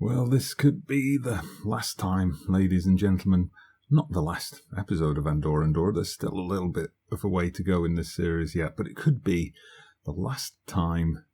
Well, this could be the last time, ladies and gentlemen. Not the last episode of Andorra. There's still a little bit of a way to go in this series yet, but it could be the last time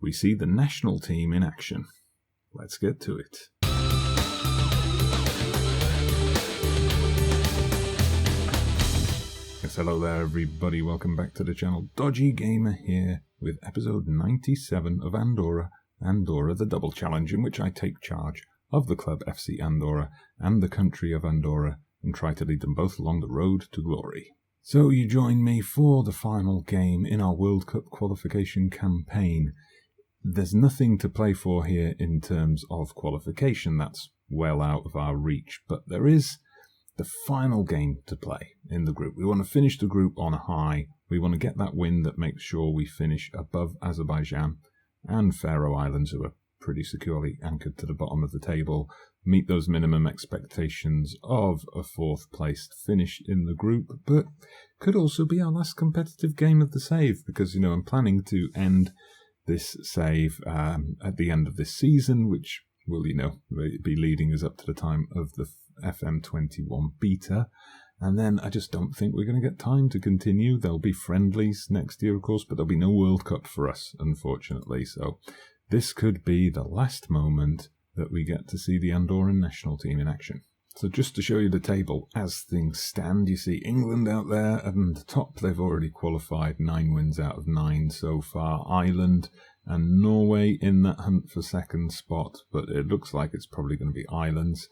we see the national team in action. Let's get to it. Yes, hello there everybody, welcome back to the channel. Dodgy Gamer here with episode 97 of Andorra the Double Challenge, in which I take charge of the club FC Andorra and the country of Andorra and try to lead them both along the road to glory. So you join me for the final game in our World Cup qualification campaign. There's nothing to play for here in terms of qualification, that's well out of our reach, but there is the final game to play in the group. We want to finish the group on a high. We want to get that win that makes sure we finish above Azerbaijan and Faroe Islands, who are pretty securely anchored to the bottom of the table, meet those minimum expectations of a fourth placed finish in the group, but could also be our last competitive game of the save, because, I'm planning to end this save at the end of this season, which will, be leading us up to the time of the FM21 beta. And then I just don't think we're going to get time to continue. There'll be friendlies next year, of course, but there'll be no World Cup for us, unfortunately. So this could be the last moment that we get to see the Andorran national team in action. So just to show you the table, as things stand, you see England out there at the top. They've already qualified, 9 wins out of 9 so far. Ireland and Norway in that hunt for second spot, but it looks like it's probably going to be Ireland's.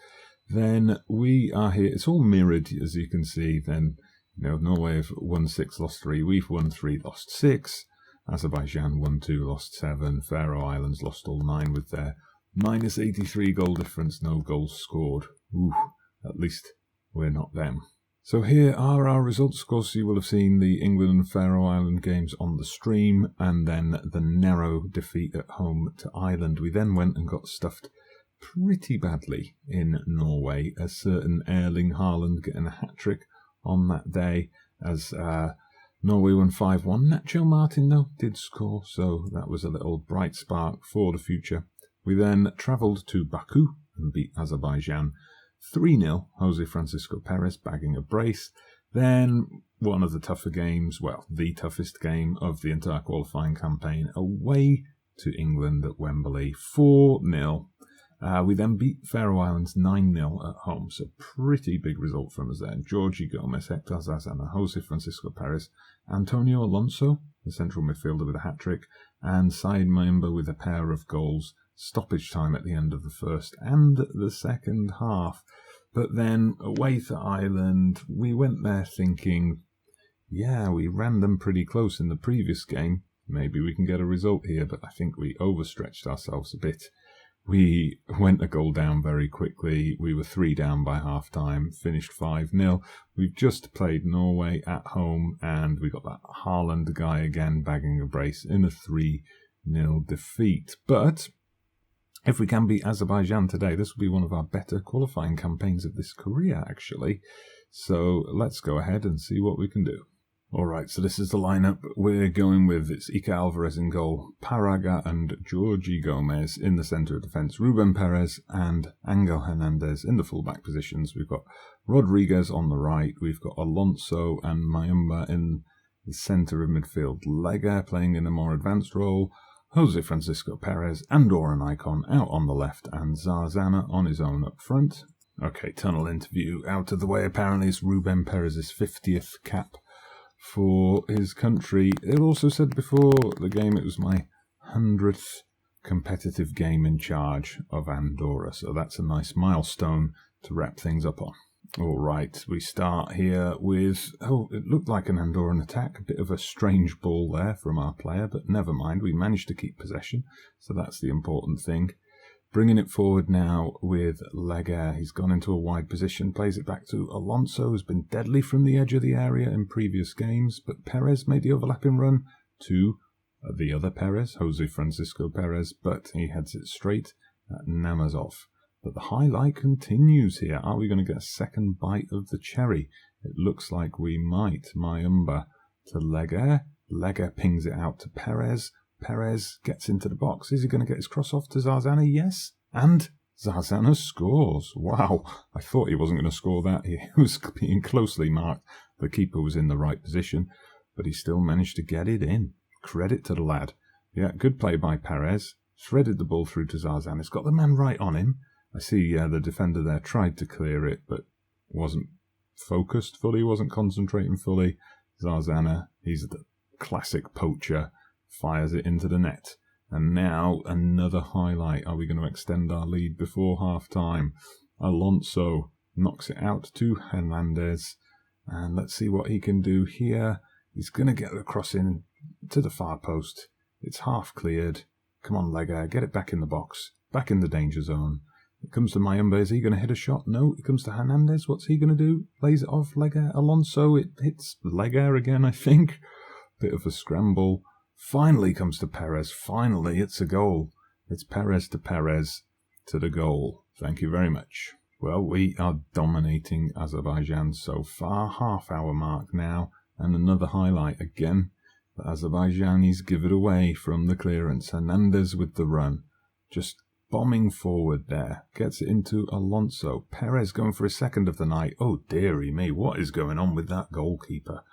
Then we are here, it's all mirrored, as you can see. Then, Norway have won 6, lost 3, we've won 3, lost 6. Azerbaijan won 2, lost 7. Faroe Islands lost all 9 with their minus 83 goal difference, no goals scored. Ooh, at least we're not them. So here are our results. Of course, you will have seen the England and Faroe Island games on the stream, and then the narrow defeat at home to Ireland. We then went and got stuffed pretty badly in Norway, a certain Erling Haaland getting a hat-trick on that day, as Norway won 5-1. Nacho Martin, though, did score, so that was a little bright spark for the future. We then travelled to Baku and beat Azerbaijan 3-0, Jose Francisco Perez bagging a brace. Then one of the tougher games, well, the toughest game of the entire qualifying campaign, away to England at Wembley, 4-0. We then beat Faroe Islands 9-0 at home, so pretty big result from us there. Georgie Gomez, Hector Zazana, Jose Francisco Perez, Antonio Alonso, the central midfielder with a hat-trick, and Said Mayumba with a pair of goals. Stoppage time at the end of the first and the second half. But then away to Ireland, we went there thinking, yeah, we ran them pretty close in the previous game. Maybe we can get a result here, but I think we overstretched ourselves a bit. We went a goal down very quickly. We were 3 down by half-time, finished 5-0. We've just played Norway at home, and we got that Haaland guy again bagging a brace in a 3-0 defeat. But if we can beat Azerbaijan today, this will be one of our better qualifying campaigns of this career, actually. So let's go ahead and see what we can do. Alright, so this is the lineup we're going with. It's Ike Alvarez in goal, Paraga and Georgie Gomez in the centre of defence, Ruben Perez and Angel Hernandez in the full-back positions. We've got Rodriguez on the right, we've got Alonso and Mayumba in the centre of midfield, Lega playing in a more advanced role, Jose Francisco Perez, Andorran icon out on the left, and Zazana on his own up front. Okay, tunnel interview out of the way. Apparently it's Ruben Perez's 50th cap for his country. It also said before the game it was my 100th competitive game in charge of Andorra, so that's a nice milestone to wrap things up on. Alright, we start here with, it looked like an Andorran attack, a bit of a strange ball there from our player, but never mind, we managed to keep possession, so that's the important thing. Bringing it forward now with Lega. He's gone into a wide position, plays it back to Alonso, who's been deadly from the edge of the area in previous games, but Perez made the overlapping run to the other Perez, Jose Francisco Perez, but he heads it straight at Namazov. But the highlight continues here. Are we going to get a second bite of the cherry? It looks like we might. Mayumba to Lega. Lega pings it out to Perez. Perez gets into the box. Is he going to get his cross off to Zazana? Yes. And Zarzana scores. Wow, I thought he wasn't going to score that. He was being closely marked. The keeper was in the right position, but he still managed to get it in. Credit to the lad. Yeah, good play by Perez. Threaded the ball through to Zarzana. It's got the man right on him. I see the defender there tried to clear it, but wasn't focused fully, wasn't concentrating fully. Zarzana, he's the classic poacher, fires it into the net. And now another highlight. Are we going to extend our lead before half-time? Alonso knocks it out to Hernandez. And let's see what he can do here. He's going to get the cross in to the far post. It's half cleared. Come on, Lega, get it back in the box. Back in the danger zone. It comes to Mayumba. Is he going to hit a shot? No. It comes to Hernandez. What's he going to do? Plays it off Lega. Alonso. It hits Lega again, I think. Bit of a scramble. Finally comes to Perez. Finally, it's a goal. It's Perez to the goal. Thank you very much. Well, we are dominating Azerbaijan so far. Half-hour mark now. And another highlight again. The Azerbaijanis give it away from the clearance. Hernandez with the run. Just bombing forward there. Gets it into Alonso. Perez going for his second of the night. Oh, dearie me. What is going on with that goalkeeper?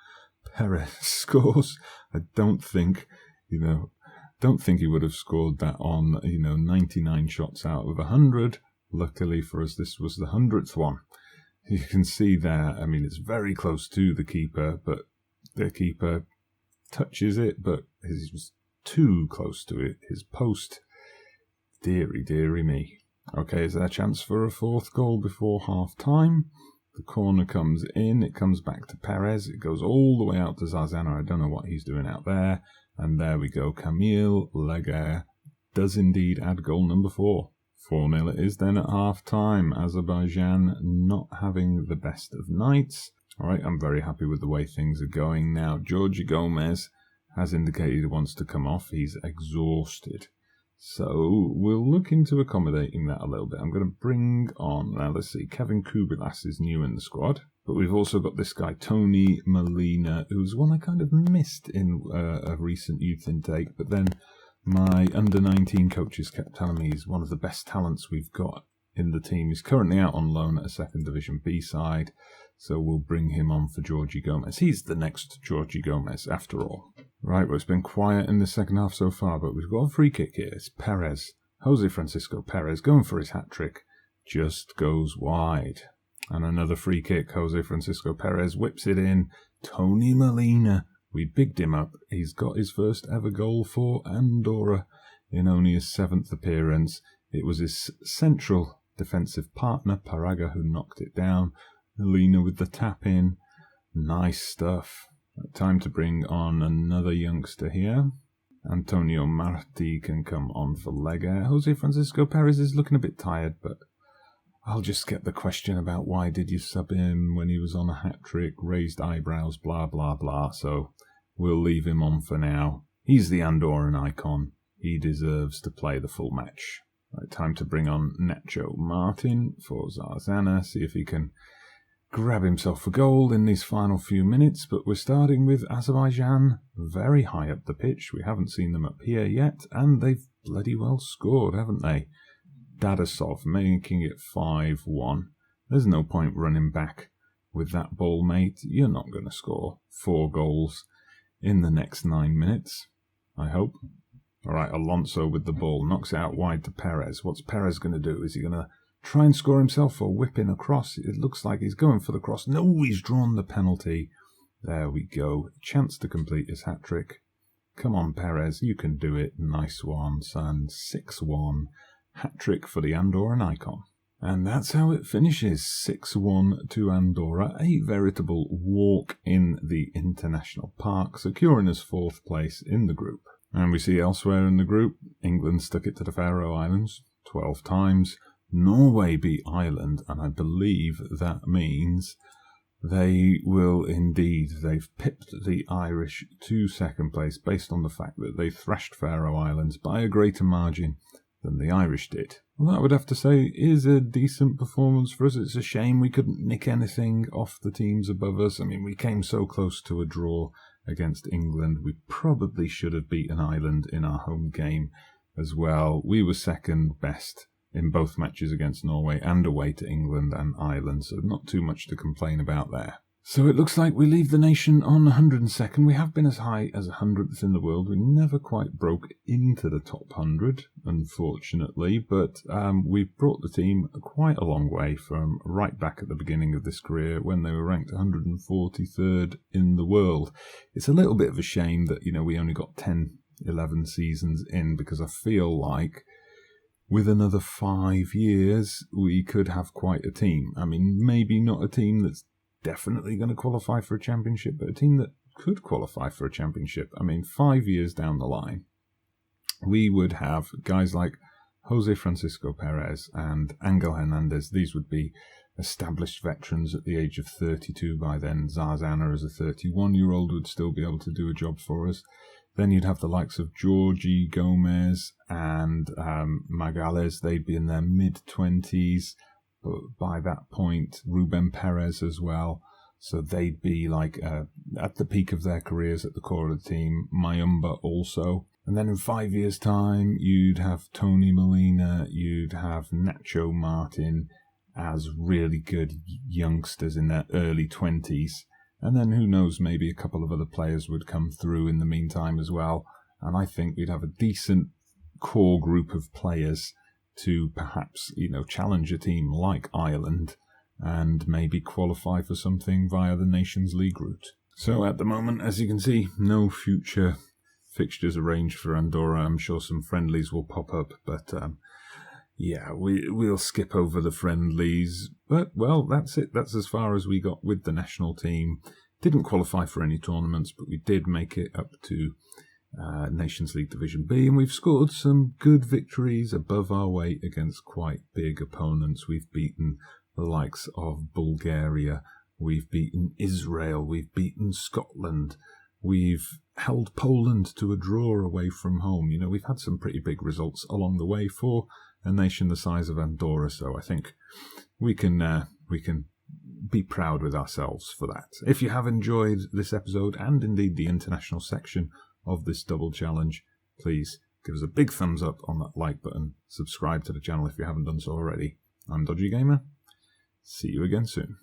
Perez scores. I don't think he would have scored that on, 99 shots out of 100. Luckily for us, this was the 100th one. You can see there, it's very close to the keeper, but the keeper touches it, but he was too close to it. His post, dearie me. Okay, is there a chance for a fourth goal before half-time? The corner comes in, it comes back to Perez, it goes all the way out to Zarzana. I don't know what he's doing out there. And there we go, Camille Lega does indeed add goal number 4. 4-0 it is then at half-time. Azerbaijan not having the best of nights. Alright, I'm very happy with the way things are going now. Georgi Gomez has indicated he wants to come off. He's exhausted. So we'll look into accommodating that a little bit. I'm going to bring on, now let's see, Kevin Kubilas is new in the squad. But we've also got this guy, Tony Molina, who's one I kind of missed in a recent youth intake. But then my under-19 coaches kept telling me he's one of the best talents we've got in the team. He's currently out on loan at a second division B side. So we'll bring him on for Georgi Gomez. He's the next Georgi Gomez, after all. Right, well, it's been quiet in the second half so far, but we've got a free kick here. It's Perez. Jose Francisco Perez going for his hat-trick. Just goes wide. And another free kick. Jose Francisco Perez whips it in. Tony Molina. We bigged him up. He's got his first ever goal for Andorra in only his 7th appearance. It was his central defensive partner, Paraga, who knocked it down. Molina with the tap-in. Nice stuff. Time to bring on another youngster here. Antonio Marti can come on for Lega. Jose Francisco Perez is looking a bit tired, but I'll just get the question about why did you sub him when he was on a hat-trick, raised eyebrows, blah, blah, blah. So we'll leave him on for now. He's the Andorran icon. He deserves to play the full match. Right, time to bring on Nacho Martin for Zarzana. See if he can grab himself a goal in these final few minutes, but we're starting with Azerbaijan very high up the pitch. We haven't seen them up here yet, and they've bloody well scored, haven't they? Dadasov making it 5-1. There's no point running back with that ball, mate. You're not going to score 4 goals in the next 9 minutes, I hope. All right, Alonso with the ball, knocks it out wide to Perez. What's Perez going to do? Is he going to try and score himself or whip in a cross? It looks like he's going for the cross. No, he's drawn the penalty. There we go. Chance to complete his hat-trick. Come on, Perez. You can do it. Nice one, son. 6-1. Hat-trick for the Andorran icon. And that's how it finishes. 6-1 to Andorra. A veritable walk in the international park, securing us 4th place in the group. And we see elsewhere in the group, England stuck it to the Faroe Islands 12 times. Norway beat Ireland, and I believe that means they will indeed. They've pipped the Irish to 2nd place based on the fact that they thrashed Faroe Islands by a greater margin than the Irish did. Well, that I would have to say is a decent performance for us. It's a shame we couldn't nick anything off the teams above us. We came so close to a draw against England. We probably should have beaten Ireland in our home game as well. We were 2nd best in both matches against Norway and away to England and Ireland, so not too much to complain about there. So it looks like we leave the nation on 102nd. We have been as high as 100th in the world. We never quite broke into the top 100, unfortunately, but we've brought the team quite a long way from right back at the beginning of this career when they were ranked 143rd in the world. It's a little bit of a shame that, we only got 10, 11 seasons in, because I feel like with another 5 years, we could have quite a team. I mean, maybe not a team that's definitely going to qualify for a championship, but a team that could qualify for a championship. I mean, 5 years down the line, we would have guys like Jose Francisco Perez and Angel Hernandez. These would be established veterans at the age of 32 by then. Zarzana, as a 31-year-old, would still be able to do a job for us. Then you'd have the likes of Georgie, Gomez and Magales. They'd be in their mid-20s. But by that point, Ruben Perez as well. So they'd be like at the peak of their careers at the core of the team. Mayumba also. And then in 5 years' time, you'd have Tony Molina, you'd have Nacho Martin as really good youngsters in their early 20s. And then who knows, maybe a couple of other players would come through in the meantime as well. And I think we'd have a decent core group of players to perhaps, challenge a team like Ireland and maybe qualify for something via the Nations League route. So at the moment, as you can see, no future fixtures arranged for Andorra. I'm sure some friendlies will pop up, but we'll skip over the friendlies. But, well, that's it. That's as far as we got with the national team. Didn't qualify for any tournaments, but we did make it up to Nations League Division B, and we've scored some good victories above our weight against quite big opponents. We've beaten the likes of Bulgaria, we've beaten Israel, we've beaten Scotland, we've held Poland to a draw away from home. We've had some pretty big results along the way for a nation the size of Andorra, so I think we can be proud with ourselves for that. If you have enjoyed this episode, and indeed the international section of this double challenge, please give us a big thumbs up on that like button. Subscribe to the channel if you haven't done so already. I'm Dodgy Gamer. See you again soon.